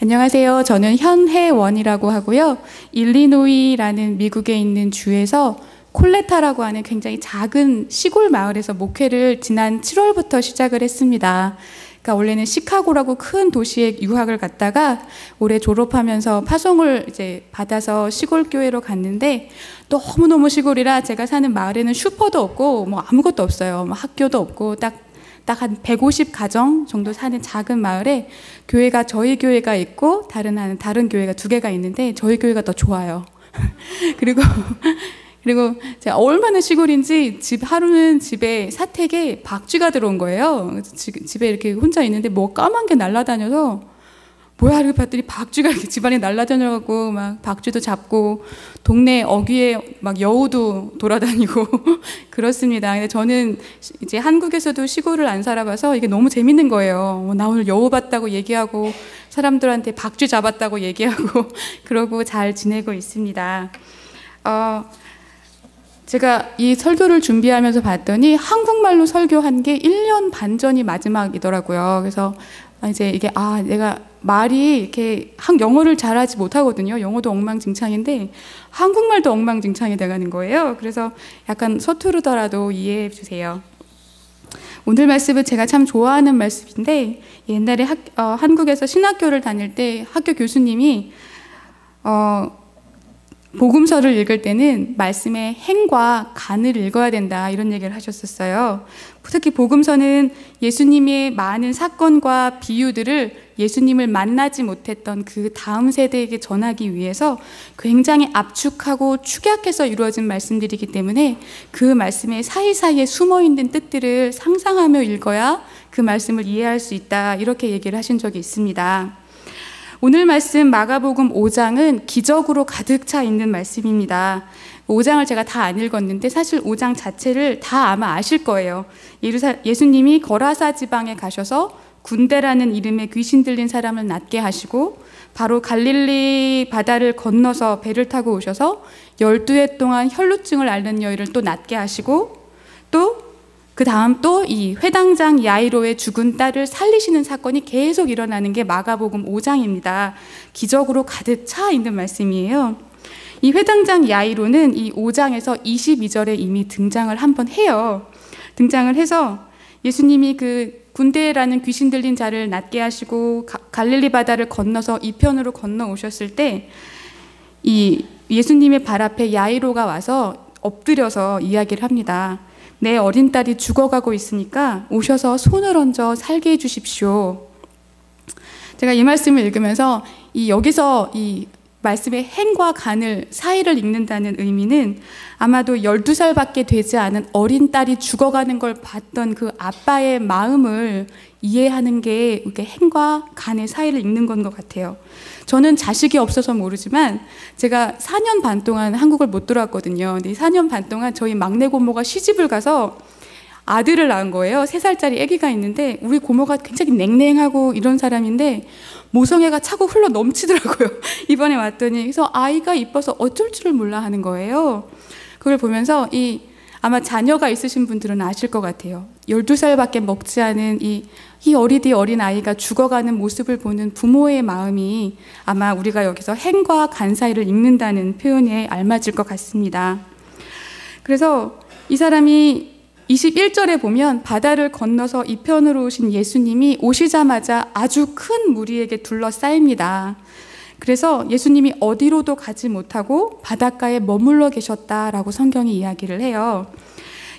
안녕하세요. 저는 현혜원이라고 하고요. 일리노이라는 미국에 있는 주에서 콜레타라고 하는 굉장히 작은 시골 마을에서 목회를 지난 7월부터 시작을 했습니다. 그러니까 원래는 시카고라고 큰 도시에 유학을 갔다가 올해 졸업하면서 파송을 이제 받아서 시골 교회로 갔는데 너무너무 시골이라 제가 사는 마을에는 슈퍼도 없고 뭐 아무것도 없어요. 뭐 학교도 없고 딱 한 150가정 정도 사는 작은 마을에 교회가 저희 교회가 있고 다른 교회가 2개가 있는데 저희 교회가 더 좋아요. 그리고 제가 얼마나 시골인지 하루는 집에 사택에 박쥐가 들어온 거예요. 집에 이렇게 혼자 있는데 뭐 까만 게 날아다녀서 뭐야 이렇게 봤더니 박쥐가 이렇게 집안에 날아다녀가고 막 박쥐도 잡고 동네 어귀에 막 여우도 돌아다니고 그렇습니다. 근데 저는 이제 한국에서도 시골을 안 살아봐서 이게 너무 재밌는 거예요. 나 오늘 여우 봤다고 얘기하고 사람들한테 박쥐 잡았다고 얘기하고 그러고 잘 지내고 있습니다. 제가 이 설교를 준비하면서 봤더니 한국말로 설교한 게 1년 반 전이 마지막이더라고요. 그래서 이제 이게 내가 말이 이렇게 영어를 잘하지 못하거든요. 영어도 엉망진창인데 한국말도 엉망진창이 돼가는 거예요. 그래서 약간 서투르더라도 이해해 주세요. 오늘 말씀은 제가 참 좋아하는 말씀인데 옛날에 한국에서 신학교를 다닐 때 학교 교수님이 복음서를 읽을 때는 말씀의 행과 간을 읽어야 된다 이런 얘기를 하셨었어요. 특히 복음서는 예수님의 많은 사건과 비유들을 예수님을 만나지 못했던 그 다음 세대에게 전하기 위해서 굉장히 압축하고 축약해서 이루어진 말씀들이기 때문에 그 말씀의 사이사이에 숨어있는 뜻들을 상상하며 읽어야 그 말씀을 이해할 수 있다 이렇게 얘기를 하신 적이 있습니다. 오늘 말씀 마가복음 5장은 기적으로 가득 차 있는 말씀입니다. 5장을 제가 다 안 읽었는데 사실 5장 자체를 다 아마 아실 거예요. 예수님이 거라사 지방에 가셔서 군대라는 이름의 귀신 들린 사람을 낫게 하시고 바로 갈릴리 바다를 건너서 배를 타고 오셔서 12해 동안 혈루증을 앓는 여인을 또 낫게 하시고 또 그 다음 또 이 회당장 야이로의 죽은 딸을 살리시는 사건이 계속 일어나는 게 마가복음 5장입니다. 기적으로 가득 차 있는 말씀이에요. 이 회당장 야이로는 이 5장에서 22절에 이미 등장을 한번 해요. 등장을 해서 예수님이 그 군대라는 귀신 들린 자를 낫게 하시고 갈릴리 바다를 건너서 이편으로 건너오셨을 때 이 예수님의 발 앞에 야이로가 와서 엎드려서 이야기를 합니다. 내 어린 딸이 죽어가고 있으니까 오셔서 손을 얹어 살게 해주십시오. 제가 이 말씀을 읽으면서 여기서 이 말씀의 행과 간을 사이를 읽는다는 의미는 아마도 12살밖에 되지 않은 어린 딸이 죽어가는 걸 봤던 그 아빠의 마음을 이해하는 게 이렇게 행과 간의 사이를 읽는 건 것 같아요. 저는 자식이 없어서 모르지만 제가 4년 반 동안 한국을 못 들어왔거든요. 근데 4년 반 동안 저희 막내 고모가 시집을 가서 아들을 낳은 거예요. 3살짜리 아기가 있는데 우리 고모가 굉장히 냉랭하고 이런 사람인데 모성애가 차고 흘러 넘치더라고요. 이번에 왔더니 그래서 아이가 이뻐서 어쩔 줄을 몰라 하는 거예요. 그걸 보면서 아마 자녀가 있으신 분들은 아실 것 같아요. 12살밖에 먹지 않은 이 어린 아이가 죽어가는 모습을 보는 부모의 마음이 아마 우리가 여기서 행과 간 사이를 읽는다는 표현에 알맞을 것 같습니다. 그래서 이 사람이 21절에 보면 바다를 건너서 이편으로 오신 예수님이 오시자마자 아주 큰 무리에게 둘러싸입니다. 그래서 예수님이 어디로도 가지 못하고 바닷가에 머물러 계셨다라고 성경이 이야기를 해요.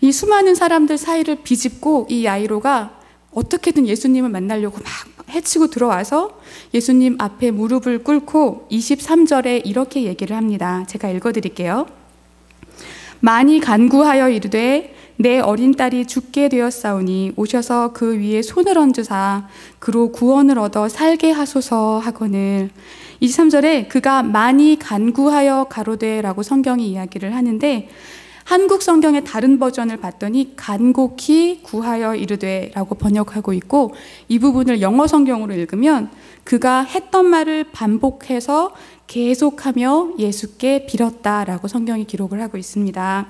이 수많은 사람들 사이를 비집고 이 야이로가 어떻게든 예수님을 만나려고 막 헤치고 들어와서 예수님 앞에 무릎을 꿇고 23절에 이렇게 얘기를 합니다. 제가 읽어드릴게요. 많이 간구하여 이르되 내 어린 딸이 죽게 되었사오니 오셔서 그 위에 손을 얹으사 그로 구원을 얻어 살게 하소서 하거늘. 23절에 그가 많이 간구하여 가로되라고 성경이 이야기를 하는데 한국 성경의 다른 버전을 봤더니 간곡히 구하여 이르되라고 번역하고 있고 이 부분을 영어 성경으로 읽으면 그가 했던 말을 반복해서 계속하며 예수께 빌었다라고 성경이 기록을 하고 있습니다.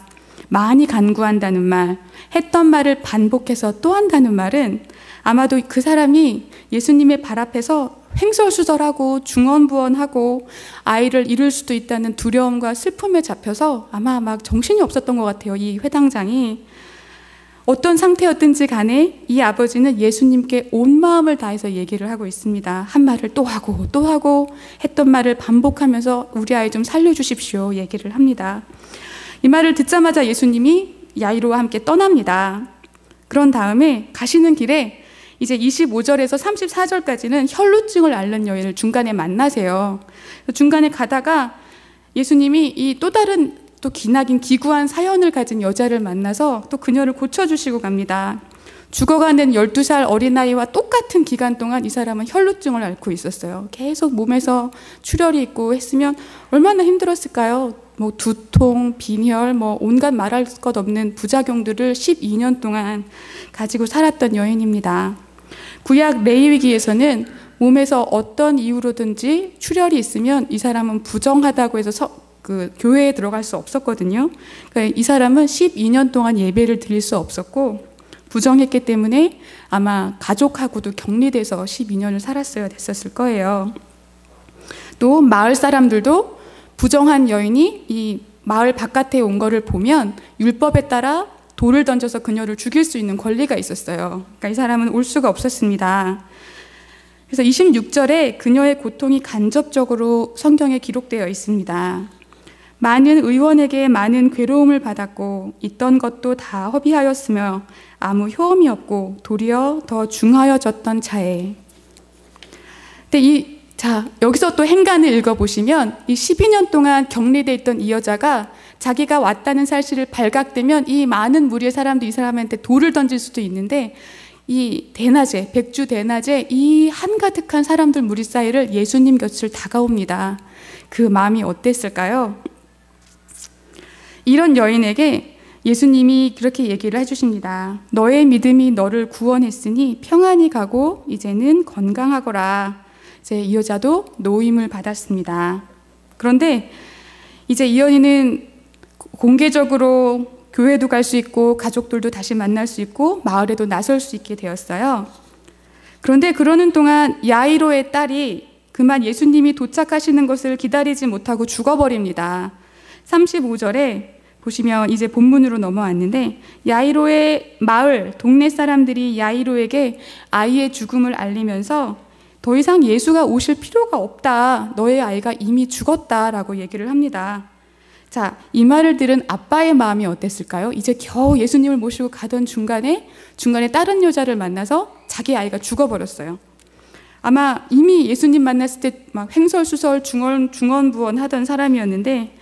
많이 간구한다는 말, 했던 말을 반복해서 또 한다는 말은 아마도 그 사람이 예수님의 발 앞에서 횡설수설하고 중언부언하고 아이를 잃을 수도 있다는 두려움과 슬픔에 잡혀서 아마 막 정신이 없었던 것 같아요. 이 회당장이. 어떤 상태였든지 간에 이 아버지는 예수님께 온 마음을 다해서 얘기를 하고 있습니다. 한 말을 또 하고 했던 말을 반복하면서 우리 아이 좀 살려주십시오 얘기를 합니다. 이 말을 듣자마자 예수님이 야이로와 함께 떠납니다. 그런 다음에 가시는 길에 이제 25절에서 34절까지는 혈루증을 앓는 여인을 중간에 만나세요. 중간에 가다가 예수님이 이 또 다른 또 기나긴 기구한 사연을 가진 여자를 만나서 또 그녀를 고쳐주시고 갑니다. 죽어가는 12살 어린아이와 똑같은 기간 동안 이 사람은 혈루증을 앓고 있었어요. 계속 몸에서 출혈이 있고 했으면 얼마나 힘들었을까요? 뭐 두통, 빈혈, 뭐 온갖 말할 것 없는 부작용들을 12년 동안 가지고 살았던 여인입니다. 구약 레위기에서는 몸에서 어떤 이유로든지 출혈이 있으면 이 사람은 부정하다고 해서 교회에 들어갈 수 없었거든요. 그러니까 이 사람은 12년 동안 예배를 드릴 수 없었고 부정했기 때문에 아마 가족하고도 격리돼서 12년을 살았어야 됐었을 거예요. 또 마을 사람들도 부정한 여인이 이 마을 바깥에 온 거를 보면 율법에 따라 돌을 던져서 그녀를 죽일 수 있는 권리가 있었어요. 그러니까 이 사람은 올 수가 없었습니다. 그래서 26절에 그녀의 고통이 간접적으로 성경에 기록되어 있습니다. 많은 의원에게 많은 괴로움을 받았고 있던 것도 다 허비하였으며 아무 효험이 없고 도리어 더 중하여졌던 자에. 근데 여기서 또 행간을 읽어보시면 이 12년 동안 격리돼 있던 이 여자가 자기가 왔다는 사실을 발각되면 이 많은 무리의 사람도 이 사람한테 돌을 던질 수도 있는데 이 대낮에, 백주 대낮에 이 한가득한 사람들 무리 사이를 예수님 곁을 다가옵니다. 그 마음이 어땠을까요? 이런 여인에게 예수님이 그렇게 얘기를 해주십니다. 너의 믿음이 너를 구원했으니 평안히 가고 이제는 건강하거라. 이제 이 여자도 노임을 받았습니다. 그런데 이제 이 여인은 공개적으로 교회도 갈 수 있고 가족들도 다시 만날 수 있고 마을에도 나설 수 있게 되었어요. 그런데 그러는 동안 야이로의 딸이 그만 예수님이 도착하시는 것을 기다리지 못하고 죽어버립니다. 35절에 보시면 이제 본문으로 넘어왔는데 야이로의 마을, 동네 사람들이 야이로에게 아이의 죽음을 알리면서 더 이상 예수가 오실 필요가 없다. 너의 아이가 이미 죽었다라고 얘기를 합니다. 자, 이 말을 들은 아빠의 마음이 어땠을까요? 이제 겨우 예수님을 모시고 가던 중간에 다른 여자를 만나서 자기 아이가 죽어버렸어요. 아마 이미 예수님 만났을 때 막 횡설수설 중언부언 하던 사람이었는데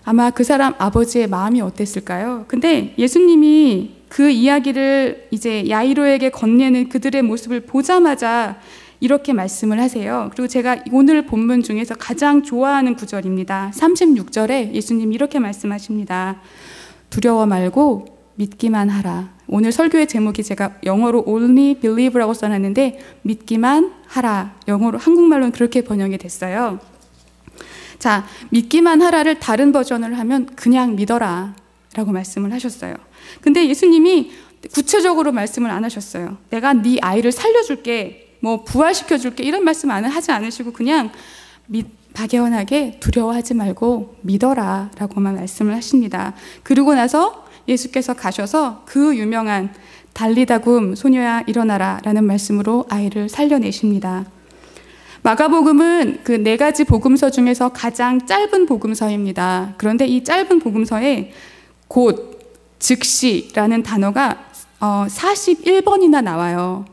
아마 그 사람 아버지의 마음이 어땠을까요? 근데 예수님이 그 이야기를 이제 야이로에게 건네는 그들의 모습을 보자마자 이렇게 말씀을 하세요. 그리고 제가 오늘 본문 중에서 가장 좋아하는 구절입니다. 36절에 예수님이 이렇게 말씀하십니다. 두려워 말고 믿기만 하라. 오늘 설교의 제목이 제가 영어로 only believe라고 써놨는데 믿기만 하라. 영어로 한국말로는 그렇게 번역이 됐어요. 자, 믿기만 하라를 다른 버전을 하면 그냥 믿어라 라고 말씀을 하셨어요. 근데 예수님이 구체적으로 말씀을 안 하셨어요. 내가 네 아이를 살려줄게, 뭐 부활시켜줄게 이런 말씀 하지 않으시고 그냥 박연하게 두려워하지 말고 믿어라 라고만 말씀을 하십니다. 그러고 나서 예수께서 가셔서 그 유명한 달리다굼 소녀야 일어나라 라는 말씀으로 아이를 살려내십니다. 마가복음은 그 4가지 복음서 중에서 가장 짧은 복음서입니다. 그런데 이 짧은 복음서에 곧, 즉시라는 단어가 41번이나 나와요.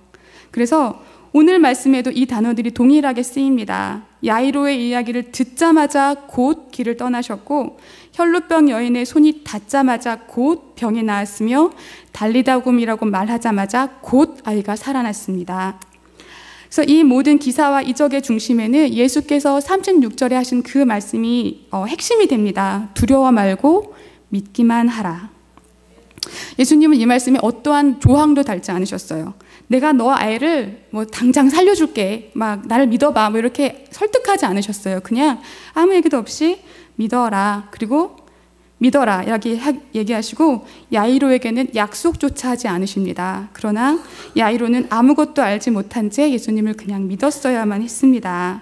그래서 오늘 말씀에도 이 단어들이 동일하게 쓰입니다. 야이로의 이야기를 듣자마자 곧 길을 떠나셨고 혈루병 여인의 손이 닿자마자 곧 병이 나았으며 달리다굼이라고 말하자마자 곧 아이가 살아났습니다. 그래서 이 모든 기사와 이적의 중심에는 예수께서 36절에 하신 그 말씀이 핵심이 됩니다. 두려워 말고 믿기만 하라. 예수님은 이 말씀에 어떠한 조항도 달지 않으셨어요. 내가 너 아이를 뭐 당장 살려줄게, 막 나를 믿어봐, 뭐 이렇게 설득하지 않으셨어요. 그냥 아무 얘기도 없이 믿어라. 그리고 믿어라 이렇게 얘기하시고 야이로에게는 약속조차 하지 않으십니다. 그러나 야이로는 아무것도 알지 못한 채 예수님을 그냥 믿었어야만 했습니다.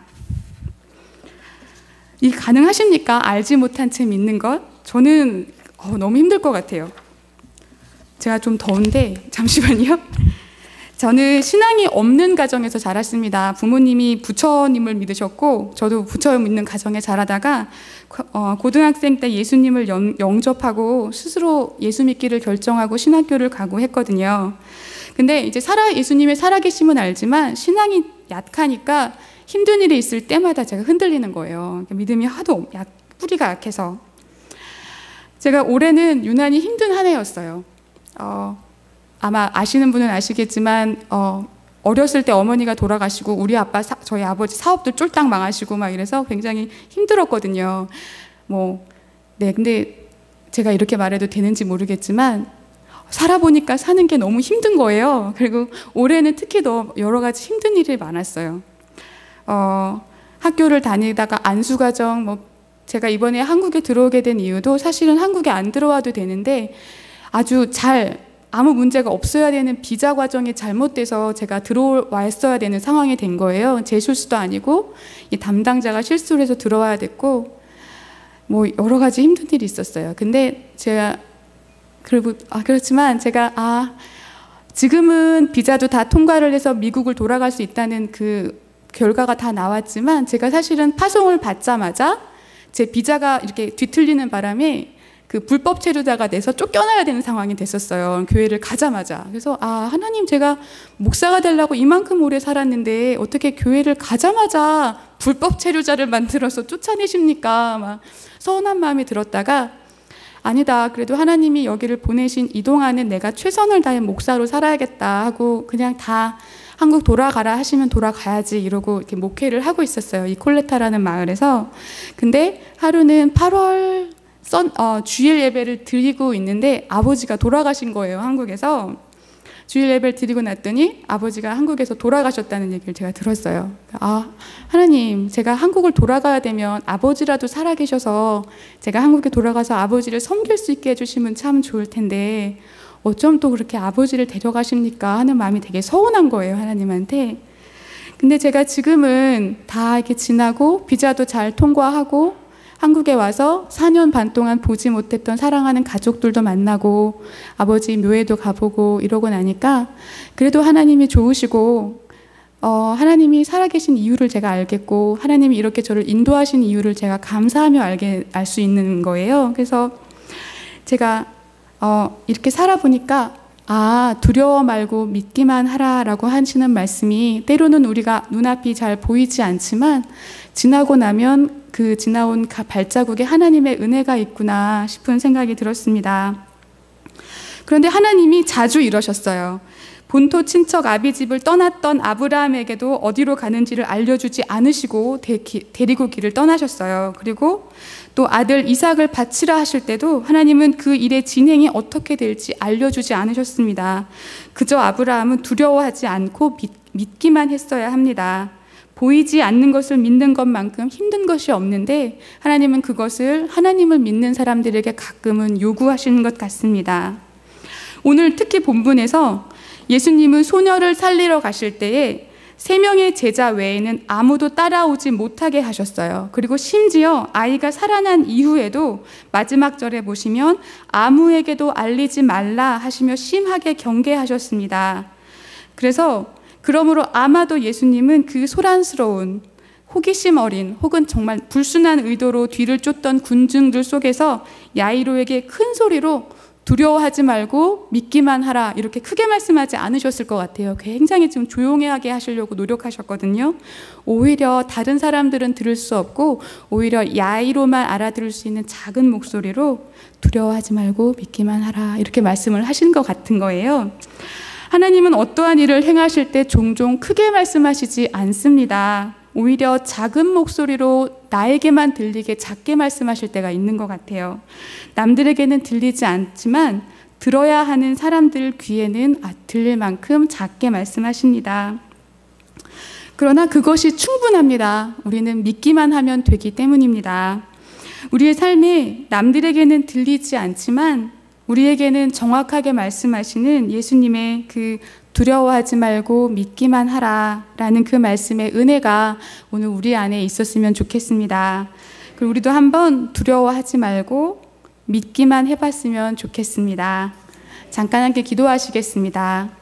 이 가능하십니까? 알지 못한 채 믿는 것? 저는 너무 힘들 것 같아요. 제가 좀 더운데 잠시만요. 저는 신앙이 없는 가정에서 자랐습니다. 부모님이 부처님을 믿으셨고 저도 부처 믿는 가정에 자라다가 고등학생 때 예수님을 영접하고 스스로 예수 믿기를 결정하고 신학교를 가고 했거든요. 근데 이제 예수님의 살아계심은 알지만 신앙이 약하니까 힘든 일이 있을 때마다 제가 흔들리는 거예요. 믿음이 하도 뿌리가 약해서. 제가 올해는 유난히 힘든 한 해였어요. 아마 아시는 분은 아시겠지만 어렸을 때 어머니가 돌아가시고 우리 아빠, 저희 아버지 사업도 쫄딱 망하시고 막 이래서 굉장히 힘들었거든요. 네, 근데 제가 이렇게 말해도 되는지 모르겠지만 살아보니까 사는 게 너무 힘든 거예요. 그리고 올해는 특히 더 여러 가지 힘든 일이 많았어요. 학교를 다니다가 안수과정, 제가 이번에 한국에 들어오게 된 이유도 사실은 한국에 안 들어와도 되는데 아주 아무 문제가 없어야 되는 비자 과정이 잘못돼서 제가 들어왔어야 되는 상황이 된 거예요. 제 실수도 아니고 이 담당자가 실수를 해서 들어와야 됐고 여러 가지 힘든 일이 있었어요. 근데 제가 그렇지만 제가 지금은 비자도 다 통과를 해서 미국을 돌아갈 수 있다는 그 결과가 다 나왔지만 제가 사실은 파송을 받자마자 제 비자가 이렇게 뒤틀리는 바람에 그 불법 체류자가 돼서 쫓겨나야 되는 상황이 됐었어요. 교회를 가자마자. 그래서 하나님, 제가 목사가 되려고 이만큼 오래 살았는데 어떻게 교회를 가자마자 불법 체류자를 만들어서 쫓아내십니까? 막 서운한 마음이 들었다가 아니다, 그래도 하나님이 여기를 보내신 이 동안은 내가 최선을 다해 목사로 살아야겠다 하고 그냥 다 한국 돌아가라 하시면 돌아가야지 이러고 이렇게 목회를 하고 있었어요. 이 콜레타라는 마을에서. 근데 하루는 8월 주일 예배를 드리고 있는데 아버지가 돌아가신 거예요, 한국에서. 주일 예배를 드리고 났더니 아버지가 한국에서 돌아가셨다는 얘기를 제가 들었어요. 하나님, 제가 한국을 돌아가야 되면 아버지라도 살아계셔서 제가 한국에 돌아가서 아버지를 섬길 수 있게 해주시면 참 좋을 텐데 어쩜 또 그렇게 아버지를 데려가십니까 하는 마음이 되게 서운한 거예요, 하나님한테. 근데 제가 지금은 다 이렇게 지나고 비자도 잘 통과하고 한국에 와서 4년 반 동안 보지 못했던 사랑하는 가족들도 만나고 아버지 묘에도 가보고 이러고 나니까 그래도 하나님이 좋으시고 하나님이 살아계신 이유를 제가 알겠고 하나님이 이렇게 저를 인도하신 이유를 제가 감사하며 알 수 있는 거예요. 그래서 제가 이렇게 살아보니까 두려워 말고 믿기만 하라라고 하시는 말씀이 때로는 우리가 눈앞이 잘 보이지 않지만 지나고 나면 그 지나온 발자국에 하나님의 은혜가 있구나 싶은 생각이 들었습니다. 그런데 하나님이 자주 이러셨어요. 본토 친척 아비집을 떠났던 아브라함에게도 어디로 가는지를 알려주지 않으시고 데리고 길을 떠나셨어요. 그리고 또 아들 이삭을 바치라 하실 때도 하나님은 그 일의 진행이 어떻게 될지 알려주지 않으셨습니다. 그저 아브라함은 두려워하지 않고 믿기만 했어야 합니다. 보이지 않는 것을 믿는 것만큼 힘든 것이 없는데 하나님은 그것을 하나님을 믿는 사람들에게 가끔은 요구하시는 것 같습니다. 오늘 특히 본문에서 예수님은 소녀를 살리러 가실 때에 3명의 제자 외에는 아무도 따라오지 못하게 하셨어요. 그리고 심지어 아이가 살아난 이후에도 마지막 절에 보시면 아무에게도 알리지 말라 하시며 심하게 경계하셨습니다. 그러므로 아마도 예수님은 그 소란스러운 호기심 어린 혹은 정말 불순한 의도로 뒤를 쫓던 군중들 속에서 야이로에게 큰 소리로 두려워하지 말고 믿기만 하라 이렇게 크게 말씀하지 않으셨을 것 같아요. 굉장히 지금 조용하게 하시려고 노력하셨거든요. 오히려 다른 사람들은 들을 수 없고 오히려 야이로만 알아들을 수 있는 작은 목소리로 두려워하지 말고 믿기만 하라 이렇게 말씀을 하신 것 같은 거예요. 하나님은 어떠한 일을 행하실 때 종종 크게 말씀하시지 않습니다. 오히려 작은 목소리로 나에게만 들리게 작게 말씀하실 때가 있는 것 같아요. 남들에게는 들리지 않지만 들어야 하는 사람들 귀에는 들릴 만큼 작게 말씀하십니다. 그러나 그것이 충분합니다. 우리는 믿기만 하면 되기 때문입니다. 우리의 삶이 남들에게는 들리지 않지만 우리에게는 정확하게 말씀하시는 예수님의 그 두려워하지 말고 믿기만 하라 라는 그 말씀의 은혜가 오늘 우리 안에 있었으면 좋겠습니다. 그리고 우리도 한번 두려워하지 말고 믿기만 해봤으면 좋겠습니다. 잠깐 함께 기도하시겠습니다.